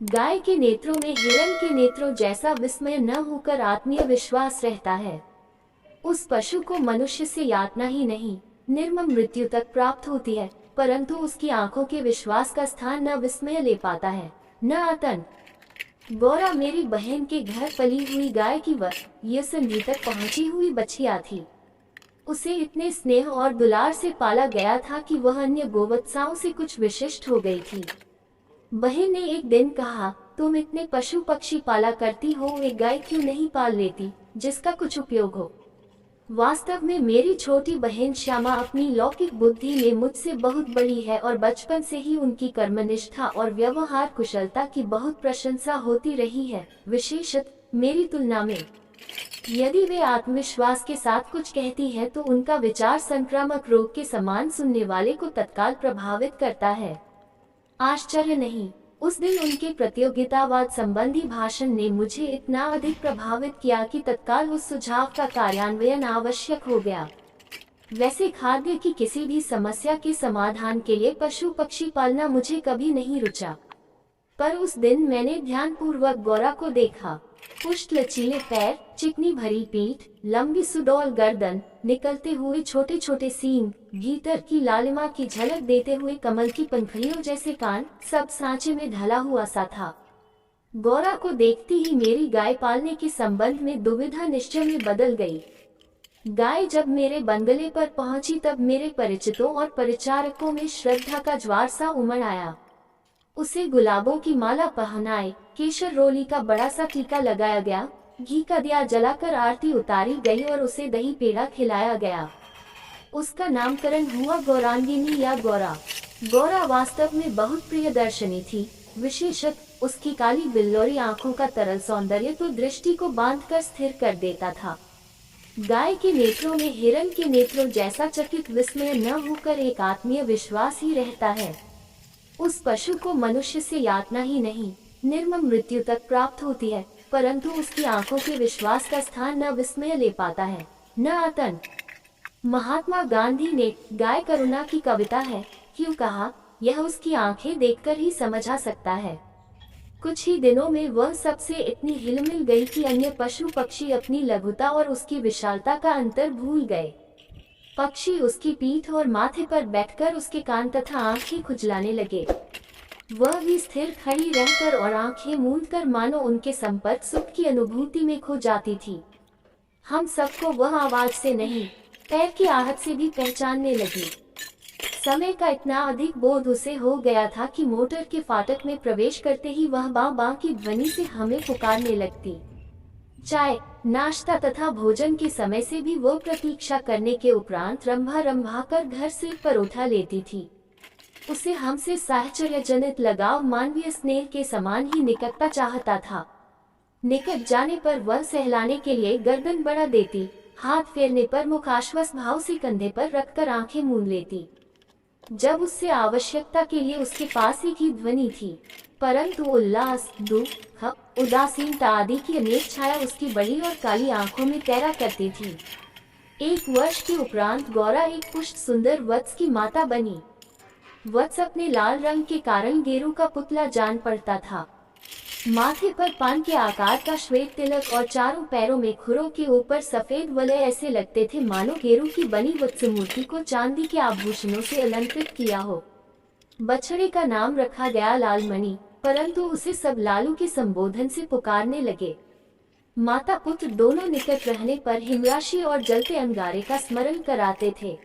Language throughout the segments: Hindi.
गाय के नेत्रों में हिरण के नेत्रों जैसा विस्मय न होकर आत्मीय विश्वास रहता है। उस पशु को मनुष्य से यातना ही नहीं, निर्मम मृत्यु तक प्राप्त होती है, परंतु उसकी आंखों के विश्वास का स्थान न विस्मय ले पाता है, न आतंक। गौरा मेरी बहन के घर पली हुई गाय की वयसंधि तक पहुंची हुई बछिया थी। उसे इतने स्नेह और दुलार से पाला गया था कि वह अन्य गोवत्साओं से कुछ विशिष्ट हो गई थी। बहन ने एक दिन कहा, तुम इतने पशु पक्षी पाला करती हो, एक गाय क्यों नहीं पाल लेती जिसका कुछ उपयोग हो। वास्तव में मेरी छोटी बहन श्यामा अपनी लौकिक बुद्धि में मुझसे बहुत बड़ी है और बचपन से ही उनकी कर्मनिष्ठा और व्यवहार कुशलता की बहुत प्रशंसा होती रही है, विशेषतः मेरी तुलना में। यदि वे आत्मविश्वास के साथ कुछ कहती है तो उनका विचार संक्रामक रोग के समान सुनने वाले को तत्काल प्रभावित करता है। आश्चर्य नहीं, उस दिन उनके प्रतियोगितावाद संबंधी भाषण ने मुझे इतना अधिक प्रभावित किया कि तत्काल उस सुझाव का कार्यान्वयन आवश्यक हो गया। वैसे खाद्य की किसी भी समस्या के समाधान के लिए पशु पक्षी पालना मुझे कभी नहीं रुचा, पर उस दिन मैंने ध्यानपूर्वक गौरा को देखा। पुष्ट लचीले पैर, चिकनी भरी पीठ, लंबी सुडौल गर्दन, निकलते हुए छोटे छोटे सींग, भीतर की लालिमा की झलक देते हुए कमल की पंखुड़ियों जैसे कान, सब सांचे में ढला हुआ सा था। गौरा को देखती ही मेरी गाय पालने के संबंध में दुविधा निश्चय में बदल गई। गाय जब मेरे बंगले पर पहुंची तब मेरे परिचितों और परिचारकों में श्रद्धा का ज्वार सा उमड़ आया। उसे गुलाबों की माला पहनाई, केशर रोली का बड़ा सा टीका लगाया गया, घी का दिया जलाकर आरती उतारी गई और उसे दही पेड़ा खिलाया गया। उसका नामकरण हुआ गौरांगिनी या गौरा। गौरा वास्तव में बहुत प्रियदर्शनी थी, विशेषतः उसकी काली बिल्लौरी आंखों का तरल सौंदर्य तो दृष्टि को बांधकर स्थिर कर देता था। गाय के नेत्रों में हिरण के नेत्रों जैसा चकित विस्मय न होकर एक आत्मीय विश्वास ही रहता है। उस पशु को मनुष्य से यातना ही नहीं, निर्मम मृत्यु तक प्राप्त होती है, परंतु उसकी आंखों के विश्वास का स्थान न विस्मय ले पाता है, न आतंक। महात्मा गांधी ने गाय करुणा की कविता है क्यों कहा, यह उसकी आंखें देखकर ही समझा सकता है। कुछ ही दिनों में वह सबसे इतनी हिलमिल गई कि अन्य पशु पक्षी अपनी लघुता और उसकी विशालता का अंतर भूल गए। पक्षी उसकी पीठ और माथे पर बैठकर उसके कान तथा आंखें खुजलाने लगे। वह भी स्थिर खड़ी रहकर और आंखें मूंदकर मानो उनके संपर्क सुख की अनुभूति में खो जाती थी। हम सबको वह आवाज से नहीं, पैर की आहट से भी पहचानने लगी। समय का इतना अधिक बोध उसे हो गया था कि मोटर के फाटक में प्रवेश करते ही वह बां बां की ध्वनि से हमें पुकारने लगती। चाय, नाश्ता तथा भोजन के समय से भी वो प्रतीक्षा करने के उपरांत रंभा रंभा कर घर से पर उठा लेती थी। उसे हमसे साहचर्यजनित लगाव मानवीय स्नेह के समान ही निकटता चाहता था। निकट जाने पर वह सहलाने के लिए गर्दन बढ़ा देती, हाथ फेरने पर मुख आश्वस्त भाव से कंधे पर रखकर आंखें मूंद लेती। जब उससे आवश्यकता के लिए उसके पास एक ही ध्वनि थी, परंतु उल्लास, दुख, उदासीनता आदि की अनेक छाया उसकी बड़ी और काली आंखों में तैरा करती थी। 1 वर्ष के उपरांत गौरा एक पुष्ट सुंदर वत्स की माता बनी। वत्स अपने लाल रंग के कारण गेरू का पुतला जान पड़ता था। माथे पर पान के आकार का श्वेत तिलक और चारों पैरों में खुरों के ऊपर सफेद वलय ऐसे लगते थे मानो गेरू की बनी वत्स मूर्ति को चांदी के आभूषणों से अलंकृत किया हो। बछड़े का नाम रखा गया लालमणि, परंतु उसे सब लालू के संबोधन से पुकारने लगे। माता पुत्र दोनों निकट रहने पर हिमराशि और जलते अंगारे का स्मरण कराते थे।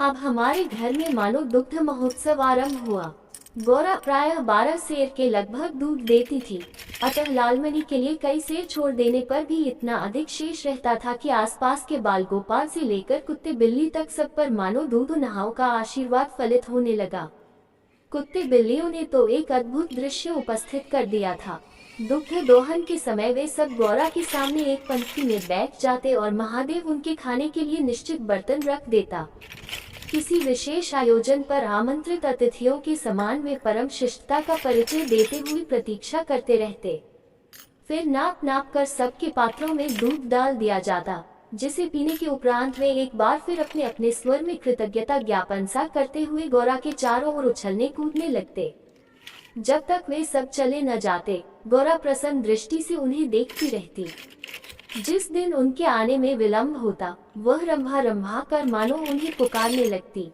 अब हमारे घर में मानो दुग्ध महोत्सव आरंभ हुआ। गौरा प्रायः 12 सेर के लगभग दूध देती थी, अतः लालमणि के लिए कई सेर छोड़ देने पर भी इतना अधिक शेष रहता था कि आसपास के बाल गोपाल से लेकर कुत्ते बिल्ली तक सब पर मानो दूध नहाओ का आशीर्वाद फलित होने लगा। कुत्ते बिल्लियों ने तो एक अद्भुत दृश्य उपस्थित कर दिया था। दुग्ध दोहन के समय वे सब गौरा के सामने एक पंक्ति में बैठ जाते और महादेव उनके खाने के लिए निश्चित बर्तन रख देता। किसी विशेष आयोजन पर आमंत्रित अतिथियों के समान वे परम शिष्टता का परिचय देते हुए प्रतीक्षा करते रहते। फिर नाप नाप कर सबके पात्रों में दूध डाल दिया जाता, जिसे पीने के उपरांत वे एक बार फिर अपने अपने स्वर में कृतज्ञता ज्ञापन सा करते हुए गौरा के चारों ओर उछलने कूदने लगते। जब तक वे सब चले न जाते, गौरा प्रसन्न दृष्टि से उन्हें देखती रहती। जिस दिन उनके आने में विलंब होता, वह रंभा रंभा कर मानो उन्हें पुकारने लगती।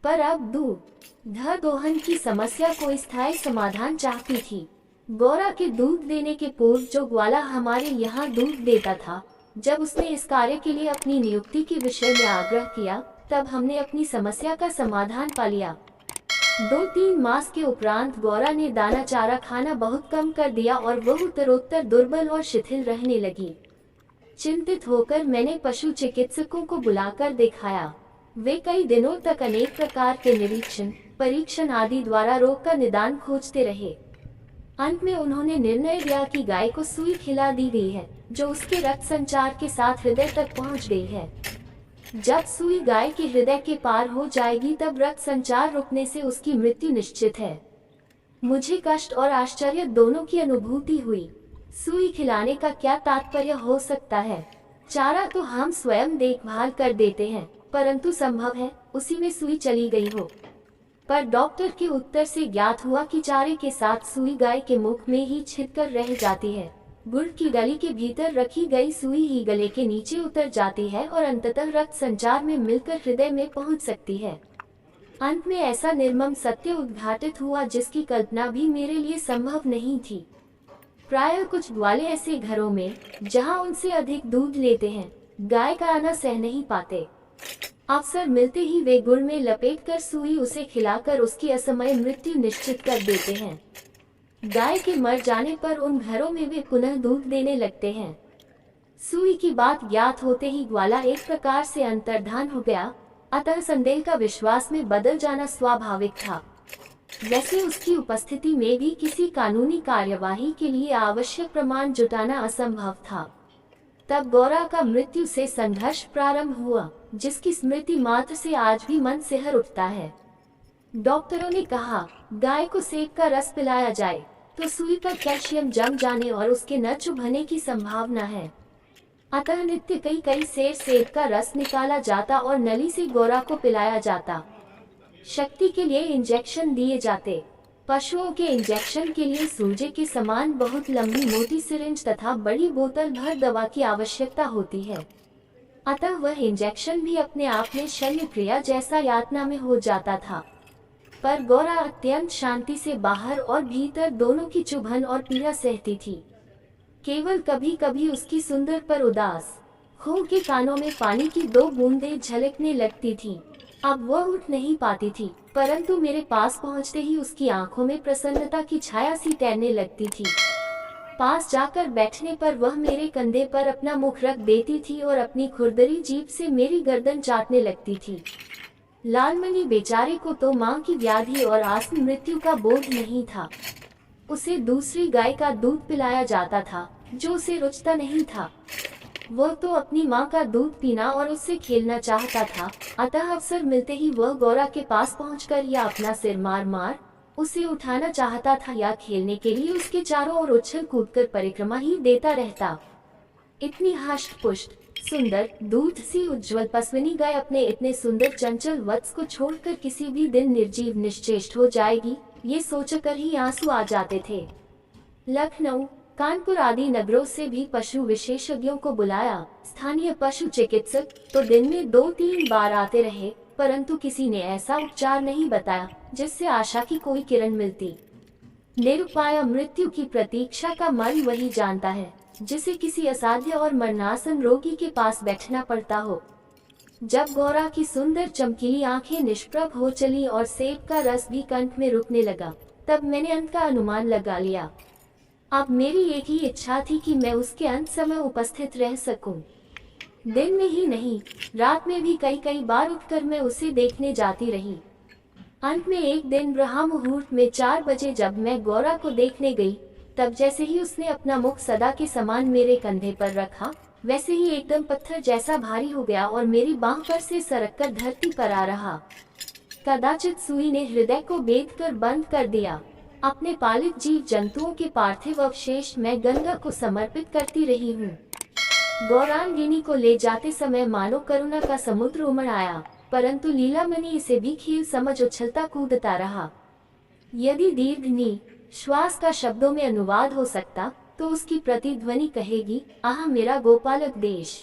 पर अब दूध दोहन की समस्या को स्थायी समाधान चाहती थी। गौरा के दूध देने के पूर्व जो ग्वाला हमारे यहाँ दूध देता था, जब उसने इस कार्य के लिए अपनी नियुक्ति के विषय में आग्रह किया, तब हमने अपनी समस्या का समाधान पा लिया। 2-3 मास के उपरांत गौरा ने दाना चारा खाना बहुत कम कर दिया और वह उत्तरोत्तर दुर्बल और शिथिल रहने लगी। चिंतित होकर मैंने पशु चिकित्सकों को बुलाकर दिखाया। वे कई दिनों तक अनेक प्रकार के निरीक्षण, परीक्षण आदि द्वारा रोग का निदान खोजते रहे। अंत में उन्होंने निर्णय लिया कि गाय को सुई खिला दी गई है, जो उसके रक्त संचार के साथ हृदय तक पहुंच गई है। जब सुई गाय के हृदय के पार हो जाएगी, तब रक्त संचार रुकने से उसकी मृत्यु निश्चित है। मुझे कष्ट और आश्चर्य दोनों की अनुभूति हुई। सुई खिलाने का क्या तात्पर्य हो सकता है? चारा तो हम स्वयं देखभाल कर देते हैं, परंतु संभव है उसी में सुई चली गई हो। पर डॉक्टर के उत्तर से ज्ञात हुआ कि चारे के साथ सुई गाय के मुख में ही छिपकर रह जाती है। गुड़ की गली के भीतर रखी गई सुई ही गले के नीचे उतर जाती है और अंततः रक्त संचार में मिलकर हृदय में पहुंच सकती है। अंत में ऐसा निर्मम सत्य उद्घाटित हुआ जिसकी कल्पना भी मेरे लिए संभव नहीं थी। प्रायः कुछ ग्वाले ऐसे घरों में, जहां उनसे अधिक दूध लेते हैं, गाय का आना सह नहीं पाते। अवसर मिलते ही वे गुड़ में लपेटकर सुई उसे खिलाकर उसकी असमय मृत्यु निश्चित कर देते हैं। गाय के मर जाने पर उन घरों में वे पुनः दूध देने लगते हैं। सुई की बात ज्ञात होते ही ग्वाला एक प्रकार से अंतर्धान हो गया, अतः संदेह का विश्वास में बदल जाना स्वाभाविक था। वैसे उसकी उपस्थिति में भी किसी कानूनी कार्यवाही के लिए आवश्यक प्रमाण जुटाना असंभव था। तब गौरा का मृत्यु से संघर्ष प्रारंभ हुआ, जिसकी स्मृति मात्र से आज भी मन सिहर उठता है। डॉक्टरों ने कहा, गाय को सेब का रस पिलाया जाए तो सुई पर कैल्शियम जम जाने और उसके न चुभने की संभावना है। अतः नित्य कई सेर सेब का रस निकाला जाता और नली से गौरा को पिलाया जाता। शक्ति के लिए इंजेक्शन दिए जाते। पशुओं के इंजेक्शन के लिए सूजे के समान बहुत लंबी मोटी सिरिंज तथा बड़ी बोतल भर दवा की आवश्यकता होती है। अतः वह इंजेक्शन भी अपने आप में शल्य क्रिया जैसा यातना में हो जाता था। पर गौरा अत्यंत शांति से बाहर और भीतर दोनों की चुभन और पीड़ा सहती थी। केवल कभी कभी उसकी सुंदर पर उदास खो के कानों में पानी की 2 बूंदें झलकने लगती थीं। अब वह उठ नहीं पाती थी, परंतु मेरे पास पहुंचते ही उसकी आंखों में प्रसन्नता की छाया सी तैरने लगती थी। पास जाकर बैठने पर वह मेरे कंधे पर अपना मुख रख देती थी और अपनी खुरदरी जीभ से मेरी गर्दन चाटने लगती थी। लालमणि बेचारे को तो मां की व्याधि और आसन मृत्यु का बोध नहीं था। उसे दूसरी गाय का दूध पिलाया जाता था, जो उसे रुचता नहीं था। वह तो अपनी मां का दूध पीना और उससे खेलना चाहता था। अतः अवसर मिलते ही वह गौरा के पास पहुंचकर या अपना सिर मार मार उसे उठाना चाहता था या खेलने के लिए उसके चारों ओर उछल कूदकर परिक्रमा ही देता रहता। इतनी हष्ट पुष्ट, सुंदर, दूध सी उज्ज्वल पसवनी गाय अपने इतने सुंदर चंचल वत्स को छोड़कर किसी भी दिन निर्जीव निश्चेष्ट हो जाएगी, ये सोचकर ही आंसू आ जाते थे। लखनऊ, कानपुर आदि नगरों से भी पशु विशेषज्ञों को बुलाया। स्थानीय पशु चिकित्सक तो दिन में 2-3 बार आते रहे, परंतु किसी ने ऐसा उपचार नहीं बताया जिससे आशा की कोई किरण मिलती। निरुपाय मृत्यु की प्रतीक्षा का मन वही जानता है, जिसे किसी असाध्य और मरणासन रोगी के पास बैठना पड़ता हो। जब गौरा की सुंदर चमकीली आंखें निष्प्रभ हो चली और सेब का रस भी कंठ में रुकने लगा, तब मैंने अंत का अनुमान लगा लिया। अब मेरी एक ही इच्छा थी कि मैं उसके अंत समय उपस्थित रह सकूं। दिन में ही नहीं, रात में भी कई बार उठकर मैं उसे देखने जाती रही। अंत में एक दिन ब्रह्म मुहूर्त में 4 बजे जब मैं गौरा को देखने गई, तब जैसे ही उसने अपना मुख सदा के समान मेरे कंधे पर रखा, वैसे ही एकदम पत्थर जैसा भारी हो गया और मेरी बांह पर से सरककर धरती पर आ रहा। कदाचित सुई ने हृदय को बेधकर बंद कर दिया। अपने पालित जीव जंतुओं के पार्थिव अवशेष मैं गंगा को समर्पित करती रही हूँ। गौरांगिनी को ले जाते समय मानो करुणा का समुद्र उमड़ आया, परंतु लीलामणि इसे भी खेल समझ उछलता कूदता रहा। यदि दीर्घ नी श्वास का शब्दों में अनुवाद हो सकता तो उसकी प्रतिध्वनि कहेगी, आह मेरा गोपालक देश।